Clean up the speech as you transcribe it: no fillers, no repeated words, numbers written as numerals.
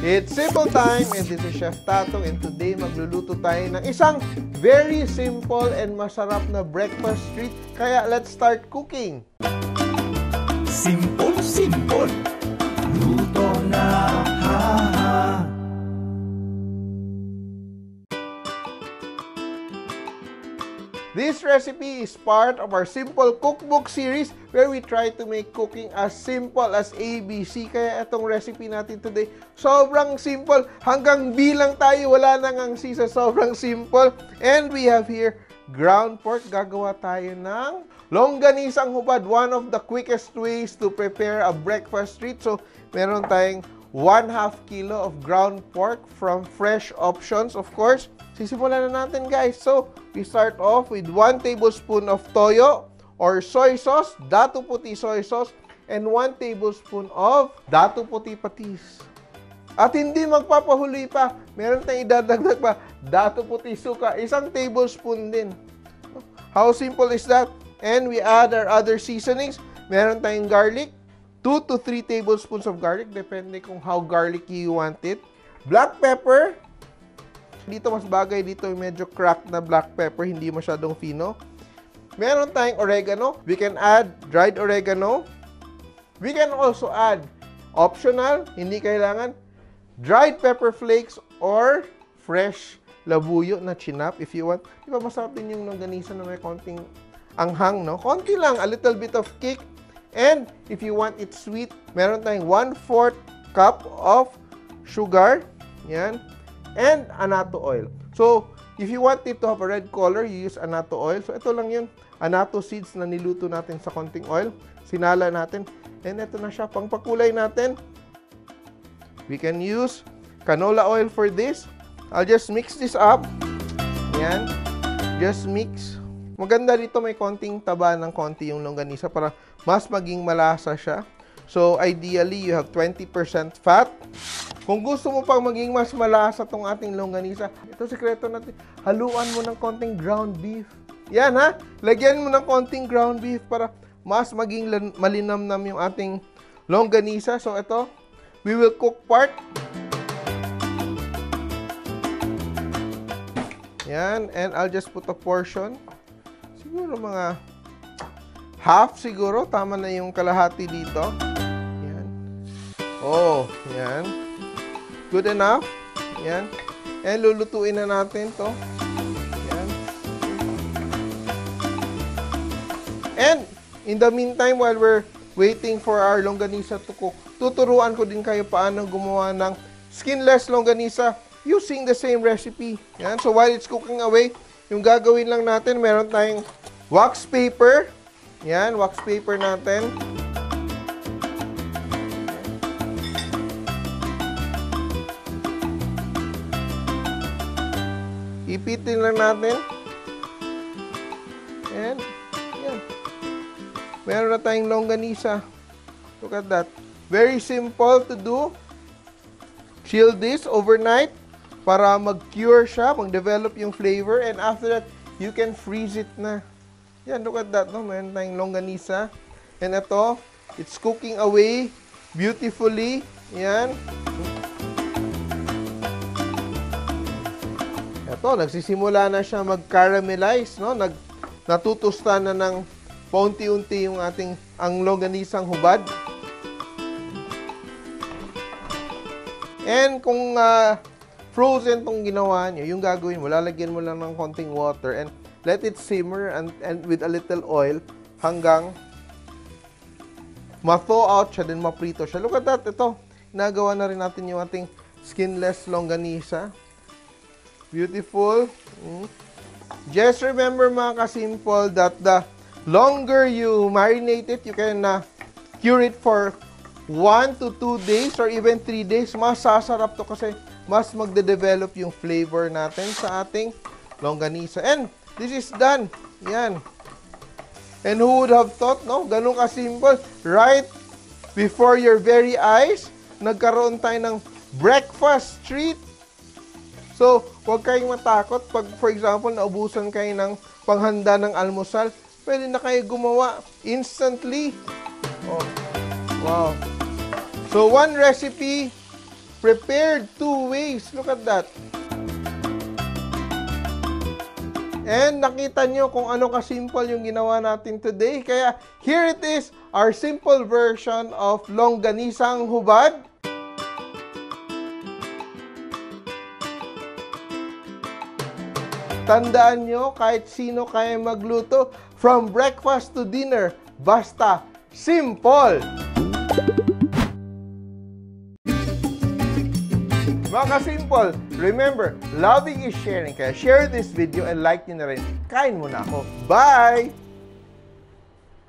It's simple time and this is Chef Tatong and today magluluto tayo ng isang very simple and masarap na breakfast treat. Kaya let's start cooking. Simple, luto na ha. This recipe is part of our Simple Cookbook series where we try to make cooking as simple as ABC. Kaya itong recipe natin today, sobrang simple. Hanggang B lang tayo, wala nang ang C sa sobrang simple. And we have here ground pork. Gagawa tayo ng longganisang hubad. One of the quickest ways to prepare a breakfast treat. So, meron tayong 1/2 kilo of ground pork from Fresh Options, of course. Sisimulan na natin, guys. So, we start off with 1 tablespoon of toyo or soy sauce, dato puti soy sauce, and 1 tablespoon of dato puti patis. At hindi magpapahuli pa, meron tayong idadagdag pa, dato puti suka, 1 tablespoon din. How simple is that? And we add our other seasonings. Meron tayong garlic, 2 to 3 tablespoons of garlic, depende kung how garlicky you want it. Black pepper. Dito mas bagay dito yung medyo cracked na black pepper, hindi masyadong fino. Meron tayong oregano. We can add dried oregano. We can also add optional, hindi kailangan, dried pepper flakes or fresh labuyo na chinap if you want. Di ba masarap din yung longganisa na may konting anghang, no? Konti lang, a little bit of kick. And if you want it sweet, meron tayong 1/4 cup of sugar. Yan. And annatto oil. So, if you want it to have a red color, you use annatto oil. So, ito lang yun. Annatto seeds na niluto natin sa konting oil. Sinala natin. And ito na siya. Pangpakulay natin. We can use canola oil for this. I'll just mix this up. Yan. Just mix. Maganda dito may konting taba ng konti yung longganisa para mas maging malasa siya. So, ideally, you have 20% fat. Kung gusto mo pang maging mas malasa tong ating longganisa, ito sikreto natin, haluan mo ng konting ground beef. Yan ha, lagyan mo ng konting ground beef para mas maging malinamnam yung ating longganisa. So, ito, we will cook part. Yan, and I'll just put a portion. Siguro mga half siguro, tama na yung kalahati dito. Yan. Oh, yan. Good enough. Yan. And lulutuin na natin to. Yan. And in the meantime, while we're waiting for our longganisa to cook, tuturuan ko din kayo paano gumawa ng skinless longganisa using the same recipe. Yan. So while it's cooking away, yung gagawin lang natin, meron tayong wax paper. Yan, wax paper natin. Ipitin lang natin. And, yan. Meron na tayong longganisa. Look at that. Very simple to do. Chill this overnight para mag-cure siya, mag-develop yung flavor. And after that, you can freeze it na. Yan, look at that. No? Meron tayong longganisa. And ito, it's cooking away beautifully. Yan. Ito, nagsisimula na siya mag-caramelize, no? Natutusta na ng paunti-unti yung ating ang longganisang hubad. And kung frozen tong ginawa nyo, yung gagawin mo, lalagyan mo lang ng konting water and let it simmer and with a little oil hanggang ma-thaw out siya, then maprito siya. Look at that, ito. Nagawa na rin natin yung ating skinless longganisa. Beautiful. Just remember mga ka-simple that the longer you marinate it, you can cure it for 1 to 2 days or even 3 days. Mas sasarap to kasi mas magde-develop yung flavor natin sa ating longganisa. And this is done. Yan. And who would have thought, no? Ganun ka-simple. Right before your very eyes, nagkaroon tayo ng breakfast treat. So, huwag kayong matakot. Pag, for example, naubusan kayo ng panghanda ng almusal, pwede na kayo gumawa instantly. Oh, wow. So, one recipe prepared 2 ways. Look at that. And nakita nyo kung ano ka-simple yung ginawa natin today. Kaya here it is, our simple version of longganisang hubad. Tandaan nyo, kahit sino kaya magluto, from breakfast to dinner, basta simple! Mga ka-simple, remember, loving is sharing. Kaya share this video and like nyo na rin. Kain muna ako. Bye!